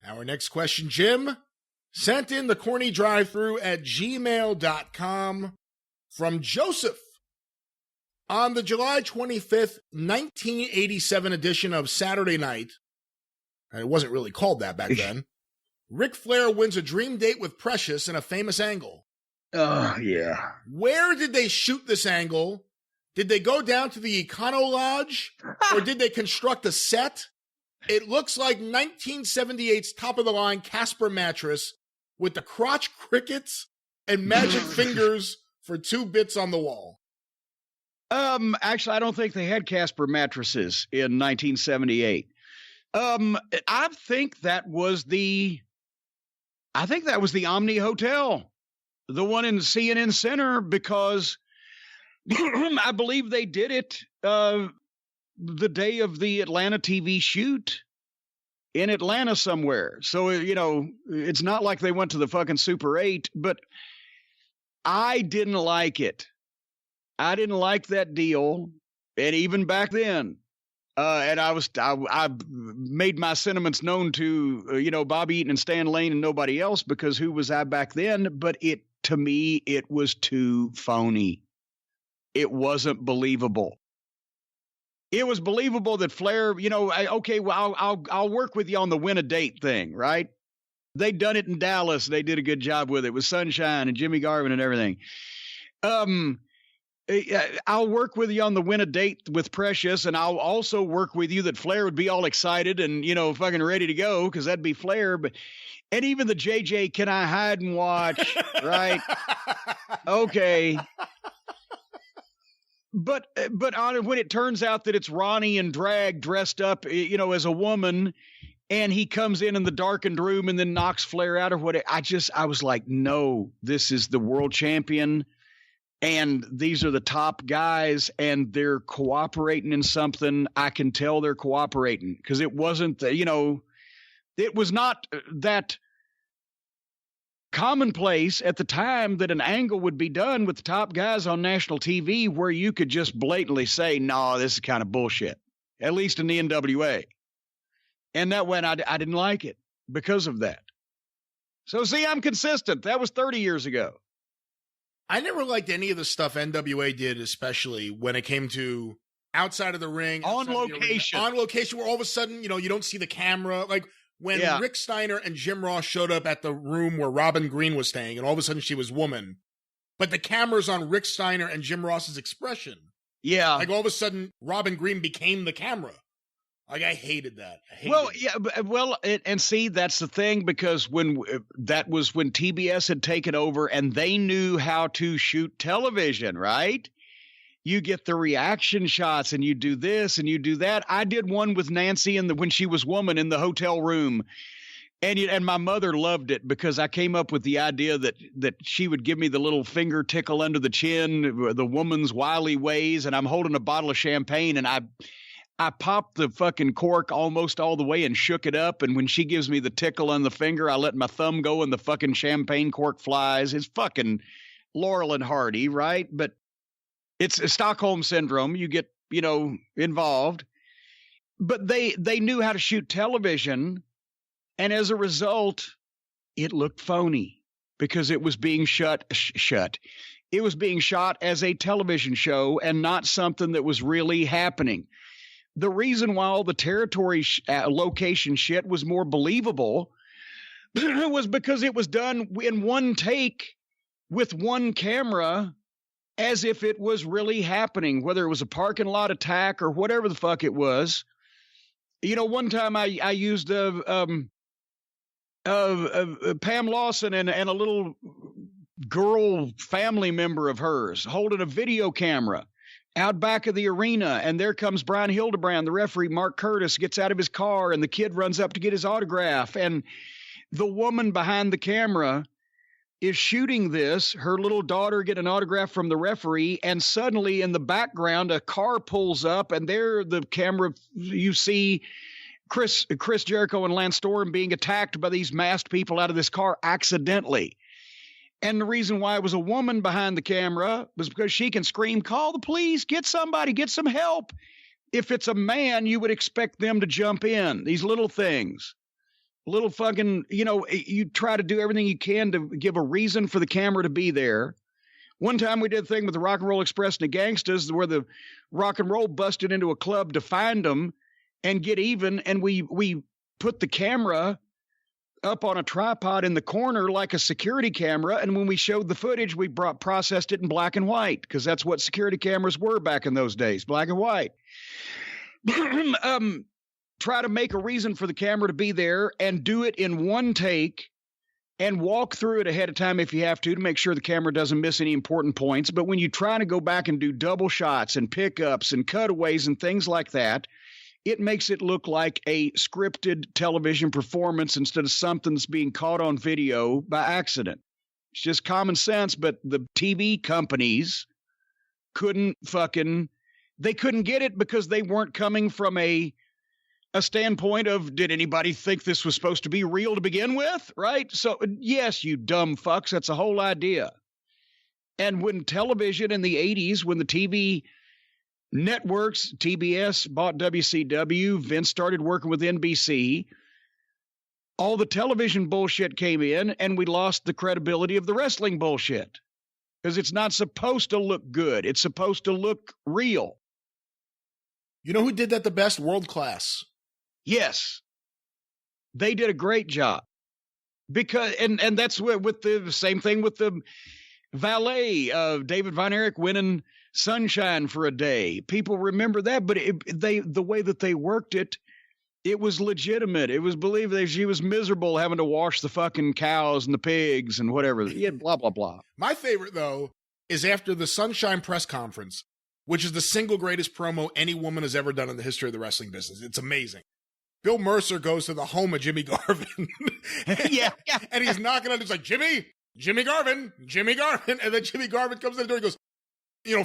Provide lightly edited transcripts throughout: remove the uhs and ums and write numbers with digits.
Our next question, Jim, sent in the corny drive-thru at gmail.com from Joseph. On the July 25th, 1987 edition of Saturday Night, and it wasn't really called that back then, Ric Flair wins a dream date with Precious in a famous angle. Oh, yeah. Where did they shoot this angle? Did they go down to the Econo Lodge? Or did they construct a set? It looks like 1978's top-of-the-line Casper mattress with the crotch crickets and magic fingers for 2 bits on the wall. Actually, I don't think they had Casper mattresses in 1978. I think that was the Omni Hotel, the one in CNN Center, because I believe they did it the day of the Atlanta TV shoot in Atlanta somewhere. So, it's not like they went to the fucking Super 8, but I didn't like it. I didn't like that deal. And even back then, and I made my sentiments known to, Bobby Eaton and Stan Lane and nobody else, because who was I back then? But to me, it was too phony. It wasn't believable. It was believable that Flair, I'll work with you on the win a date thing, right? They'd done it in Dallas. They did a good job with it with Sunshine and Jimmy Garvin and everything. I'll work with you on the win a date with Precious, and I'll also work with you that Flair would be all excited and, fucking ready to go, because that'd be Flair. And even the JJ, can I hide and watch, right? Okay. But when it turns out that it's Ronnie and Drag dressed up, as a woman, and he comes in the darkened room and then knocks Flair out or whatever, I was like, no, this is the world champion. And these are the top guys, and they're cooperating in something. I can tell they're cooperating, because it wasn't, it was not that commonplace at the time that an angle would be done with the top guys on national TV where you could just blatantly say, no, this is kind of bullshit, at least in the NWA. And that went, I didn't like it because of that. So see, I'm consistent. That was 30 years ago. I never liked any of the stuff NWA did, especially when it came to outside of the ring. On location. On location, where all of a sudden, you don't see the camera. Like when Rick Steiner and Jim Ross showed up at the room where Robin Green was staying, and all of a sudden she was woman. But the camera's on Rick Steiner and Jim Ross's expression. Yeah. Like all of a sudden, Robin Green became the camera. Like, I hated that. And see, that's the thing, because that was when TBS had taken over and they knew how to shoot television, right? You get the reaction shots and you do this and you do that. I did one with Nancy when she was woman in the hotel room. And my mother loved it, because I came up with the idea that she would give me the little finger tickle under the chin, the woman's wily ways, and I'm holding a bottle of champagne, and I popped the fucking cork almost all the way and shook it up. And when she gives me the tickle on the finger, I let my thumb go and the fucking champagne cork flies. It's fucking Laurel and Hardy, right? But it's a Stockholm syndrome. You get, involved. But they knew how to shoot television. And as a result, it looked phony, because it was being shut. It was being shot as a television show and not something that was really happening. The reason why all the territory location shit was more believable was because it was done in one take with one camera, as if it was really happening, whether it was a parking lot attack or whatever the fuck it was. One time I used Pam Lawson and a little girl family member of hers holding a video camera out back of the arena, and there comes Brian Hildebrand, the referee. Mark Curtis gets out of his car, and the kid runs up to get his autograph, and the woman behind the camera is shooting this, her little daughter get an autograph from the referee, and suddenly in the background a car pulls up, and there the camera, you see Chris Jericho and Lance Storm being attacked by these masked people out of this car accidentally. And the reason why it was a woman behind the camera was because she can scream, call the police, get somebody, get some help. If it's a man, you would expect them to jump in. These little things little fucking, you try to do everything you can to give a reason for the camera to be there. One time we did a thing with the Rock and Roll Express and the Gangstas where the rock and roll busted into a club to find them and get even. And we put the camera up on a tripod in the corner like a security camera. And when we showed the footage, we processed it in black and white because that's what security cameras were back in those days, black and white. Try to make a reason for the camera to be there and do it in one take and walk through it ahead of time if you have to make sure the camera doesn't miss any important points. But when you try to go back and do double shots and pickups and cutaways and things like that, it makes it look like a scripted television performance instead of something that's being caught on video by accident. It's just common sense, but the TV companies couldn't get it because they weren't coming from a standpoint of, did anybody think this was supposed to be real to begin with? Right? So yes, you dumb fucks. That's the whole idea. And when television in the 80s, when the TV networks, TBS bought WCW, Vince started working with NBC, all the television bullshit came in and we lost the credibility of the wrestling bullshit because it's not supposed to look good. It's supposed to look real. You know who did that the best? World Class. Yes, they did a great job because, and that's with the same thing with the valet of David Von Erich winning Sunshine for a Day. People remember that, but the way that they worked it, it was legitimate. It was believed that she was miserable having to wash the fucking cows and the pigs and whatever. Yeah, blah, blah, blah. My favorite, though, is after the Sunshine press conference, which is the single greatest promo any woman has ever done in the history of the wrestling business. It's amazing. Bill Mercer goes to the home of Jimmy Garvin. yeah. And he's knocking on it. He's like, Jimmy Garvin. And then Jimmy Garvin comes to the door and goes,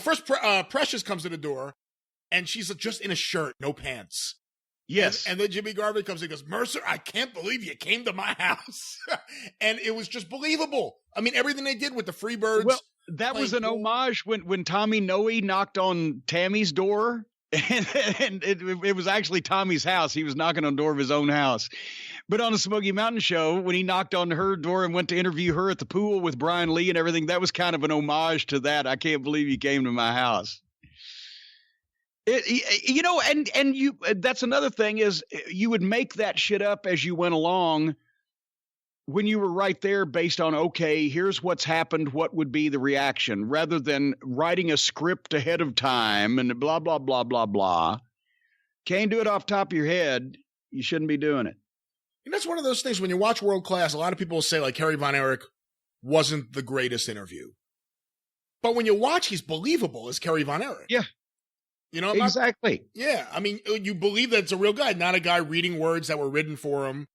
first Precious comes to the door and she's just in a shirt, no pants. Yes. And then Jimmy Garvin comes in and goes, Mercer, I can't believe you came to my house. And it was just believable. I mean, everything they did with the Freebirds. Well, that was an homage when Tommy Noe knocked on Tammy's door. And it was actually Tommy's house. He was knocking on the door of his own house. But on the Smoky Mountain show, when he knocked on her door and went to interview her at the pool with Brian Lee and everything, that was kind of an homage to that. I can't believe you came to my house. That's another thing is you would make that shit up as you went along when you were right there based on, okay, here's what's happened, what would be the reaction, rather than writing a script ahead of time and blah, blah, blah, blah, blah. Can't do it off the top of your head. You shouldn't be doing it. And that's one of those things when you watch World Class, a lot of people will say like Kerry Von Erich wasn't the greatest interview. But when you watch, he's believable as Kerry Von Erich. Yeah. Exactly. Yeah. I mean, you believe that it's a real guy, not a guy reading words that were written for him.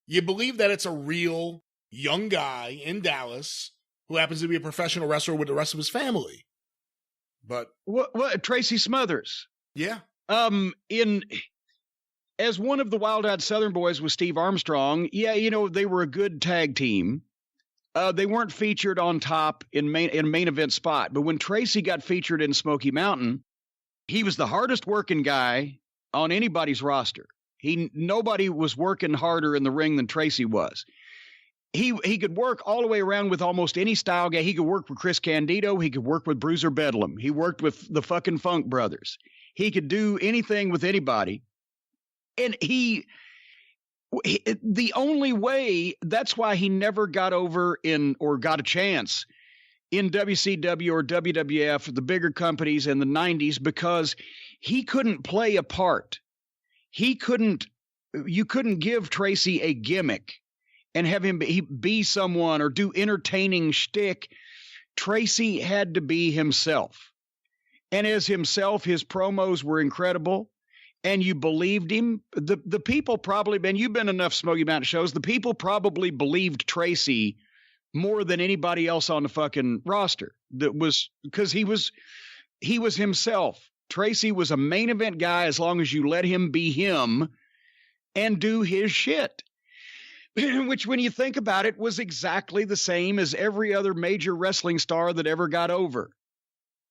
You believe that it's a real young guy in Dallas who happens to be a professional wrestler with the rest of his family. But what Tracy Smothers. Yeah. As one of the Wild-Eyed Southern Boys with Steve Armstrong, they were a good tag team. They weren't featured on top in main event spot, but when Tracy got featured in Smoky Mountain, he was the hardest working guy on anybody's roster. Nobody was working harder in the ring than Tracy was. He could work all the way around with almost any style guy. He could work with Chris Candido. He could work with Bruiser Bedlam. He worked with the fucking Funk Brothers. He could do anything with anybody. And the only way, that's why he never got over or got a chance in WCW or WWF, the bigger companies in the 90s, because he couldn't play a part. You couldn't give Tracy a gimmick and have him be someone or do entertaining shtick. Tracy had to be himself. And as himself, his promos were incredible. And you believed him. The people probably, and you've been enough Smoky Mountain shows, the people probably believed Tracy more than anybody else on the fucking roster. That was because he was himself. Tracy was a main event guy as long as you let him be him and do his shit. Which, when you think about it, was exactly the same as every other major wrestling star that ever got over.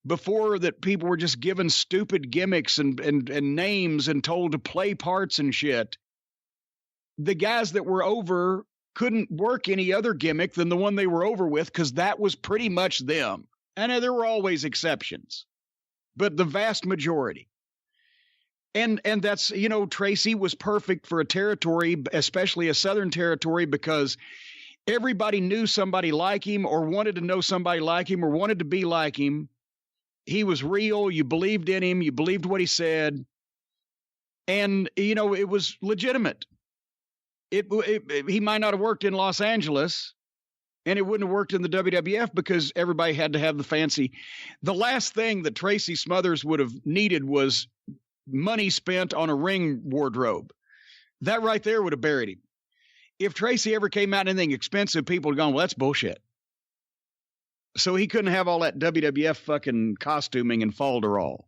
Before that, people were just given stupid gimmicks and names and told to play parts and shit. the guys that were over couldn't work any other gimmick than the one they were over with, because that was pretty much them. And there were always exceptions, but the vast majority. And that's, Tracy was perfect for a territory, especially a Southern territory, because everybody knew somebody like him or wanted to know somebody like him or wanted to be like him. He was real. You believed in him. You believed what he said. And, it was legitimate. He might not have worked in Los Angeles, and it wouldn't have worked in the WWF because everybody had to have the fancy. The last thing that Tracy Smothers would have needed was money spent on a ring wardrobe. That right there would have buried him. If Tracy ever came out anything expensive, people would have gone, well, that's bullshit. So he couldn't have all that WWF fucking costuming and falderall.